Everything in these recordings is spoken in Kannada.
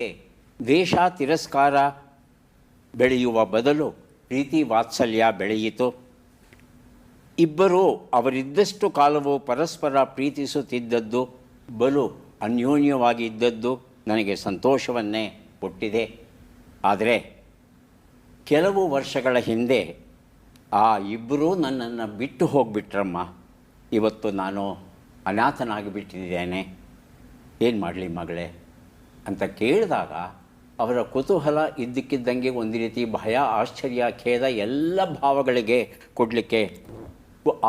ದ್ವೇಷ ತಿರಸ್ಕಾರ ಬೆಳೆಯುವ ಬದಲು ಪ್ರೀತಿ ವಾತ್ಸಲ್ಯ ಬೆಳೆಯಿತು. ಇಬ್ಬರೂ ಅವರಿದ್ದಷ್ಟು ಕಾಲವೂ ಪರಸ್ಪರ ಪ್ರೀತಿಸುತ್ತಿದ್ದದ್ದು, ಬಲು ಅನ್ಯೋನ್ಯವಾಗಿ ಇದ್ದದ್ದು ನನಗೆ ಸಂತೋಷವನ್ನೇ ಕೊಟ್ಟಿದೆ. ಆದರೆ ಕೆಲವು ವರ್ಷಗಳ ಹಿಂದೆ ಆ ಇಬ್ಬರೂ ನನ್ನನ್ನು ಬಿಟ್ಟು ಹೋಗಿಬಿಟ್ರಮ್ಮ. ಇವತ್ತು ನಾನು ಅನಾಥನಾಗಿ ಬಿಟ್ಟಿದ್ದೇನೆ, ಏನು ಮಾಡಲಿ ಮಗಳೇ ಅಂತ ಕೇಳಿದಾಗ ಅವರ ಕುತೂಹಲ ಇದ್ದಕ್ಕಿದ್ದಂಗೆ ಒಂದು ರೀತಿ ಭಯ, ಆಶ್ಚರ್ಯ, ಖೇದ ಎಲ್ಲ ಭಾವಗಳಿಗೆ ಕೊಡಲಿಕ್ಕೆ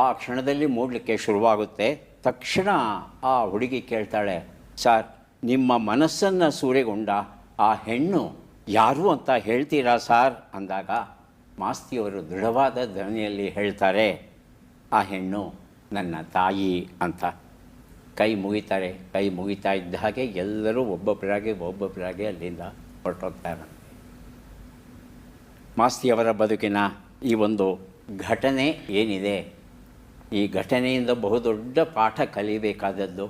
ಆ ಕ್ಷಣದಲ್ಲಿ ಮೂಡಲಿಕ್ಕೆ ಶುರುವಾಗುತ್ತೆ. ತಕ್ಷಣ ಆ ಹುಡುಗಿ ಕೇಳ್ತಾಳೆ, ಸರ್, ನಿಮ್ಮ ಮನಸ್ಸನ್ನು ಸೂರೆಗೊಂಡ ಆ ಹೆಣ್ಣು ಯಾರು ಅಂತ ಹೇಳ್ತೀರಾ ಸಾರ್ ಅಂದಾಗ ಮಾಸ್ತಿಯವರು ದೃಢವಾದ ಧ್ವನಿಯಲ್ಲಿ ಹೇಳ್ತಾರೆ, ಆ ಹೆಣ್ಣು ನನ್ನ ತಾಯಿ ಅಂತ. ಕೈ ಮುಗಿತಾರೆ. ಕೈ ಮುಗಿತಾ ಇದ್ದ ಹಾಗೆ ಎಲ್ಲರೂ ಒಬ್ಬೊಬ್ಬರಾಗಿ ಅಲ್ಲಿಂದ ಹೊರಟೋಗ್ತಾರೆ. ಮಾಸ್ತಿಯವರ ಬದುಕಿನ ಈ ಒಂದು ಘಟನೆ ಏನಿದೆ, ಈ ಘಟನೆಯಿಂದ ಬಹುದೊಡ್ಡ ಪಾಠ ಕಲಿಬೇಕಾದದ್ದು,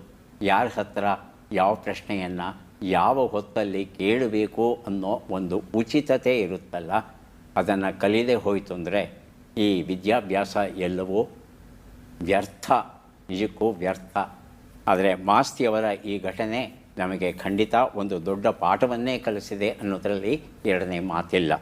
ಯಾರ ಹತ್ರ ಯಾವ ಪ್ರಶ್ನೆಯನ್ನು ಯಾವ ಹೊತ್ತಲ್ಲಿ ಕೇಳಬೇಕು ಅನ್ನೋ ಒಂದು ಉಚಿತತೆ ಇರುತ್ತಲ್ಲ, ಅದನ್ನು ಕಲಿಯದೆ ಹೋಯಿತು ಅಂದರೆ ಈ ವಿದ್ಯಾಭ್ಯಾಸ ಎಲ್ಲವೂ ವ್ಯರ್ಥ, ನಿಜಕ್ಕೂ ವ್ಯರ್ಥ. ಆದರೆ ಮಾಸ್ತಿಯವರ ಈ ಘಟನೆ ನಮಗೆ ಖಂಡಿತ ಒಂದು ದೊಡ್ಡ ಪಾಠವನ್ನೇ ಕಲಿಸಿದೆ ಅನ್ನೋದರಲ್ಲಿ ಎರಡನೇ ಮಾತಿಲ್ಲ.